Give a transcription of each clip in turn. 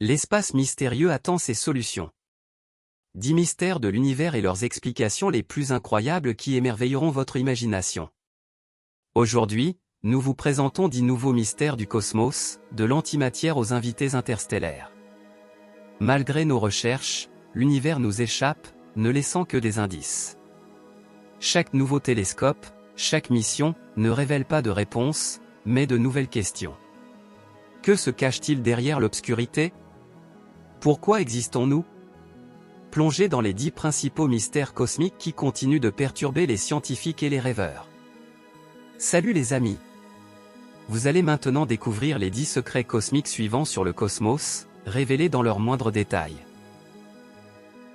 L'espace mystérieux attend ses solutions. 10 mystères de l'univers et leurs explications les plus incroyables qui émerveilleront votre imagination. Aujourd'hui, nous vous présentons 10 nouveaux mystères du cosmos, de l'antimatière aux invités interstellaires. Malgré nos recherches, l'univers nous échappe, ne laissant que des indices. Chaque nouveau télescope, chaque mission, ne révèle pas de réponse, mais de nouvelles questions. Que se cache-t-il derrière l'obscurité? Pourquoi existons-nous? Plongez dans les 10 principaux mystères cosmiques qui continuent de perturber les scientifiques et les rêveurs. Salut les amis! Vous allez maintenant découvrir les 10 secrets cosmiques suivants sur le cosmos, révélés dans leurs moindres détails.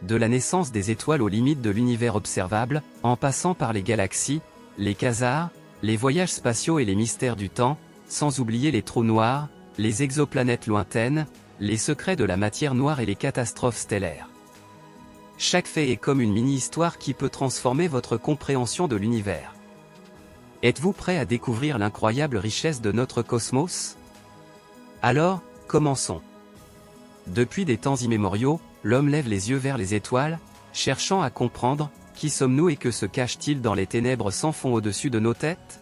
De la naissance des étoiles aux limites de l'univers observable, en passant par les galaxies, les quasars, les voyages spatiaux et les mystères du temps, sans oublier les trous noirs, les exoplanètes lointaines, les secrets de la matière noire et les catastrophes stellaires. Chaque fait est comme une mini-histoire qui peut transformer votre compréhension de l'univers. Êtes-vous prêt à découvrir l'incroyable richesse de notre cosmos? Alors, commençons. Depuis des temps immémoriaux, l'homme lève les yeux vers les étoiles, cherchant à comprendre, qui sommes-nous et que se cache-t-il dans les ténèbres sans fond au-dessus de nos têtes?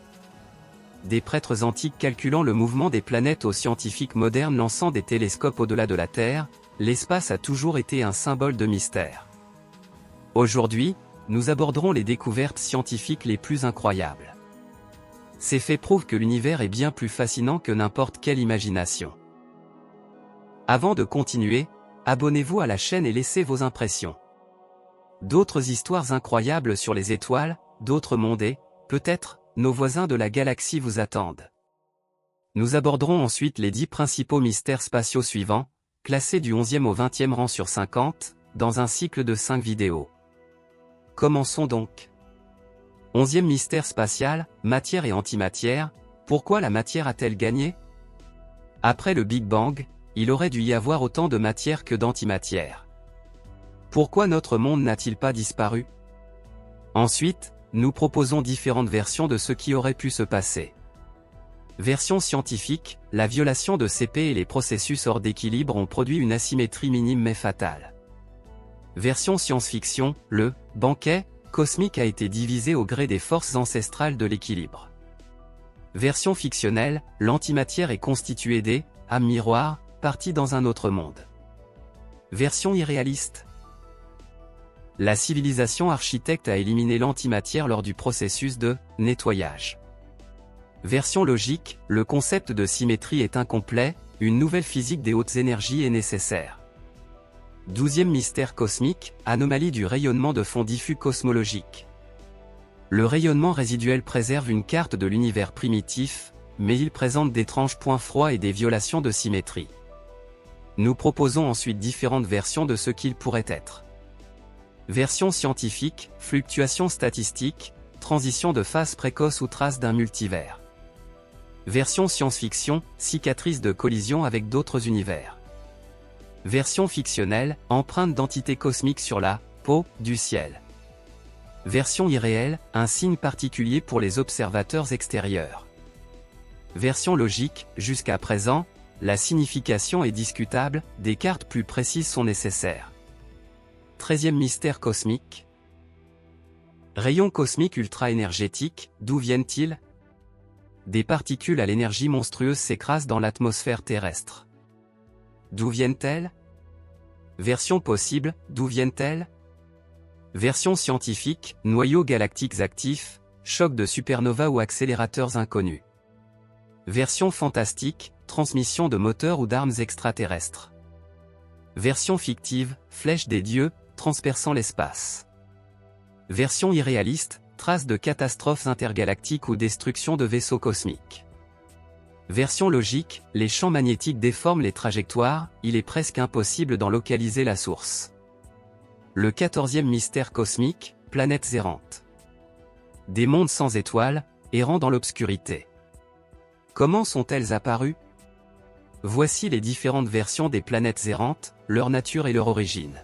Des prêtres antiques calculant le mouvement des planètes aux scientifiques modernes lançant des télescopes au-delà de la Terre, l'espace a toujours été un symbole de mystère. Aujourd'hui, nous aborderons les découvertes scientifiques les plus incroyables. Ces faits prouvent que l'univers est bien plus fascinant que n'importe quelle imagination. Avant de continuer, abonnez-vous à la chaîne et laissez vos impressions. D'autres histoires incroyables sur les étoiles, d'autres mondes et, peut-être, nos voisins de la galaxie vous attendent. Nous aborderons ensuite les 10 principaux mystères spatiaux suivants, classés du 11e au 20e rang sur 50, dans un cycle de 5 vidéos. Commençons donc. 11e mystère spatial, matière et antimatière, pourquoi la matière a-t-elle gagné? Après le Big Bang, il aurait dû y avoir autant de matière que d'antimatière. Pourquoi notre monde n'a-t-il pas disparu? Ensuite, nous proposons différentes versions de ce qui aurait pu se passer. Version scientifique, la violation de CP et les processus hors d'équilibre ont produit une asymétrie minime mais fatale. Version science-fiction, le banquet cosmique a été divisé au gré des forces ancestrales de l'équilibre. Version fictionnelle, l'antimatière est constituée des âmes miroirs, parties dans un autre monde. Version irréaliste. La civilisation architecte a éliminé l'antimatière lors du processus de nettoyage. Version logique, le concept de symétrie est incomplet, une nouvelle physique des hautes énergies est nécessaire. 12e mystère cosmique, anomalie du rayonnement de fond diffus cosmologique. Le rayonnement résiduel préserve une carte de l'univers primitif, mais il présente d'étranges points froids et des violations de symétrie. Nous proposons ensuite différentes versions de ce qu'il pourrait être. Version scientifique, fluctuations statistiques, transition de phase précoce ou trace d'un multivers. Version science-fiction, cicatrice de collision avec d'autres univers. Version fictionnelle, empreinte d'entités cosmiques sur la peau du ciel. Version irréelle, un signe particulier pour les observateurs extérieurs. Version logique, jusqu'à présent, la signification est discutable, des cartes plus précises sont nécessaires. 13e mystère cosmique. Rayons cosmiques ultra-énergétiques, d'où viennent-ils? Des particules à l'énergie monstrueuse s'écrasent dans l'atmosphère terrestre. D'où viennent-elles? Version possible, d'où viennent-elles? Version scientifique, noyaux galactiques actifs, choc de supernova ou accélérateurs inconnus. Version fantastique, transmission de moteurs ou d'armes extraterrestres. Version fictive, flèche des dieux, transperçant l'espace. Version irréaliste, traces de catastrophes intergalactiques ou destruction de vaisseaux cosmiques. Version logique, les champs magnétiques déforment les trajectoires, il est presque impossible d'en localiser la source. Le 14e mystère cosmique, planètes errantes. Des mondes sans étoiles, errant dans l'obscurité. Comment sont-elles apparues? Voici les différentes versions des planètes errantes, leur nature et leur origine.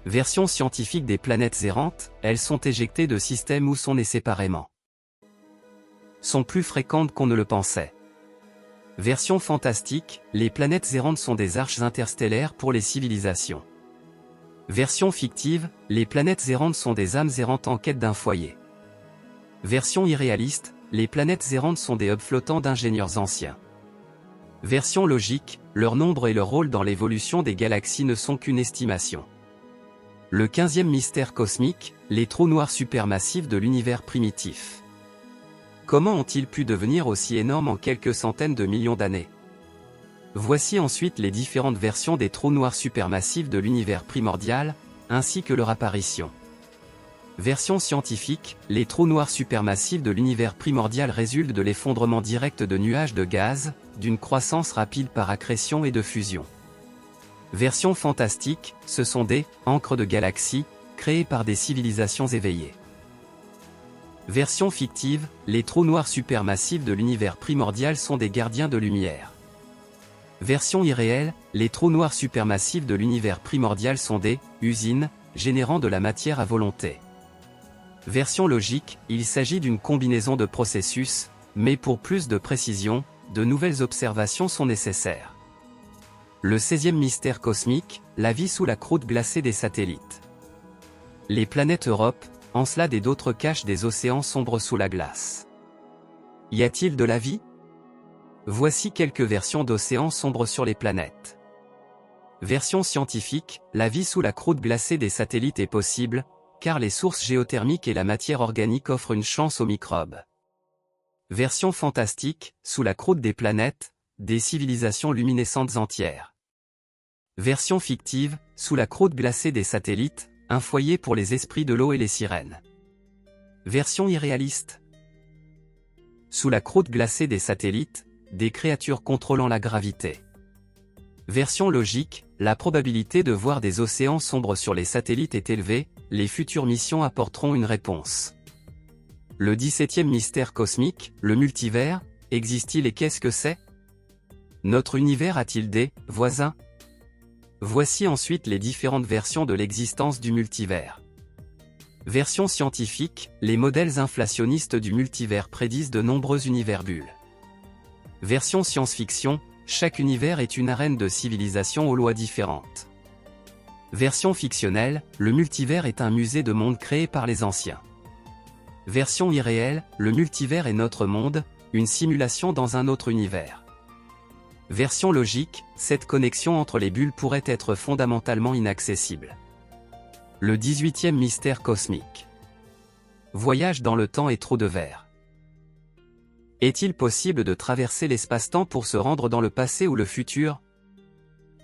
Version scientifique des planètes errantes, elles sont éjectées de systèmes ou sont nées séparément. Sont plus fréquentes qu'on ne le pensait. Version fantastique, les planètes errantes sont des arches interstellaires pour les civilisations. Version fictive, les planètes errantes sont des âmes errantes en quête d'un foyer. Version irréaliste, les planètes errantes sont des hubs flottants d'ingénieurs anciens. Version logique, leur nombre et leur rôle dans l'évolution des galaxies ne sont qu'une estimation. Le 15e mystère cosmique, les trous noirs supermassifs de l'univers primitif. Comment ont-ils pu devenir aussi énormes en quelques centaines de millions d'années? Voici ensuite les différentes versions des trous noirs supermassifs de l'univers primordial, ainsi que leur apparition. Version scientifique, les trous noirs supermassifs de l'univers primordial résultent de l'effondrement direct de nuages de gaz, d'une croissance rapide par accrétion et de fusion. Version fantastique, ce sont des « encres de galaxies » créées par des civilisations éveillées. Version fictive, les trous noirs supermassifs de l'univers primordial sont des gardiens de lumière. Version irréelle, les trous noirs supermassifs de l'univers primordial sont des « usines » générant de la matière à volonté. Version logique, il s'agit d'une combinaison de processus, mais pour plus de précision, de nouvelles observations sont nécessaires. Le 16e mystère cosmique, la vie sous la croûte glacée des satellites. Les planètes Europe, Encelade et d'autres cachent des océans sombres sous la glace. Y a-t-il de la vie? Voici quelques versions d'océans sombres sur les planètes. Version scientifique, la vie sous la croûte glacée des satellites est possible, car les sources géothermiques et la matière organique offrent une chance aux microbes. Version fantastique, sous la croûte des planètes, des civilisations luminescentes entières. Version fictive, sous la croûte glacée des satellites, un foyer pour les esprits de l'eau et les sirènes. Version irréaliste. Sous la croûte glacée des satellites, des créatures contrôlant la gravité. Version logique, la probabilité de voir des océans sombres sur les satellites est élevée, les futures missions apporteront une réponse. Le 17e mystère cosmique, le multivers, existe-t-il et qu'est-ce que c'est? Notre univers a-t-il des voisins? Voici ensuite les différentes versions de l'existence du multivers. Version scientifique, les modèles inflationnistes du multivers prédisent de nombreux univers bulles. Version science-fiction, chaque univers est une arène de civilisation aux lois différentes. Version fictionnelle, le multivers est un musée de mondes créés par les anciens. Version irréelle, le multivers est notre monde, une simulation dans un autre univers. Version logique, cette connexion entre les bulles pourrait être fondamentalement inaccessible. Le 18e mystère cosmique. Voyage dans le temps et trou de verre. Est-il possible de traverser l'espace-temps pour se rendre dans le passé ou le futur?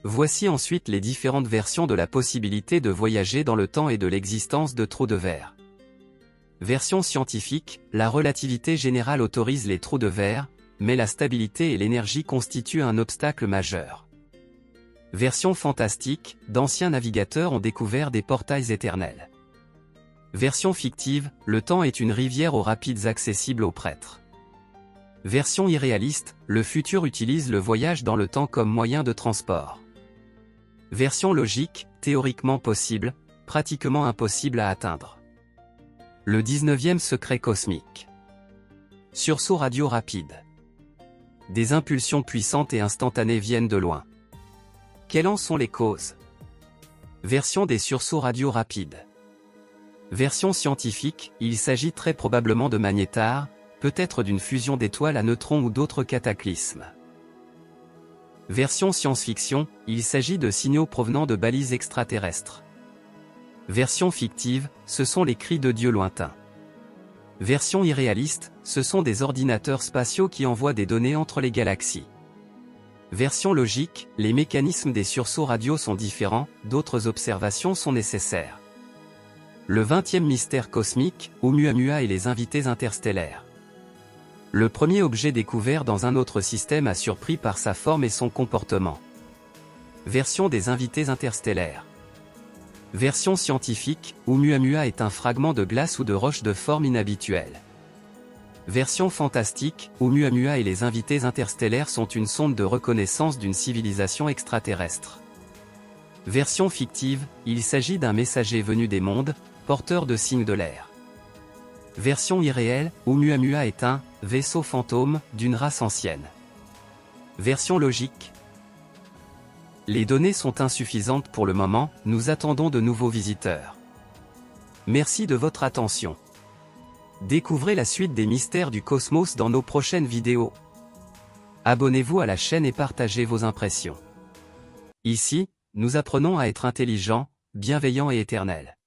Voici ensuite les différentes versions de la possibilité de voyager dans le temps et de l'existence de trous de verre. Version scientifique, la relativité générale autorise les trous de verre, mais la stabilité et l'énergie constituent un obstacle majeur. Version fantastique, d'anciens navigateurs ont découvert des portails éternels. Version fictive, le temps est une rivière aux rapides accessibles aux prêtres. Version irréaliste, le futur utilise le voyage dans le temps comme moyen de transport. Version logique, théoriquement possible, pratiquement impossible à atteindre. Le 19e secret cosmique. Sursaut radio rapide. Des impulsions puissantes et instantanées viennent de loin. Quelles en sont les causes? Version des sursauts radio rapides. Version scientifique, il s'agit très probablement de magnétars, peut-être d'une fusion d'étoiles à neutrons ou d'autres cataclysmes. Version science-fiction, il s'agit de signaux provenant de balises extraterrestres. Version fictive, ce sont les cris de Dieu lointains. Version irréaliste, ce sont des ordinateurs spatiaux qui envoient des données entre les galaxies. Version logique, les mécanismes des sursauts radio sont différents, d'autres observations sont nécessaires. Le 20e mystère cosmique, Oumuamua et les invités interstellaires. Le premier objet découvert dans un autre système a surpris par sa forme et son comportement. Version des invités interstellaires. Version scientifique, Oumuamua est un fragment de glace ou de roche de forme inhabituelle. Version fantastique, Oumuamua et les invités interstellaires sont une sonde de reconnaissance d'une civilisation extraterrestre. Version fictive, il s'agit d'un messager venu des mondes, porteur de signes de l'air. Version irréelle, Oumuamua est un vaisseau fantôme d'une race ancienne. Version logique. Les données sont insuffisantes pour le moment, nous attendons de nouveaux visiteurs. Merci de votre attention. Découvrez la suite des mystères du cosmos dans nos prochaines vidéos. Abonnez-vous à la chaîne et partagez vos impressions. Ici, nous apprenons à être intelligents, bienveillants et éternels.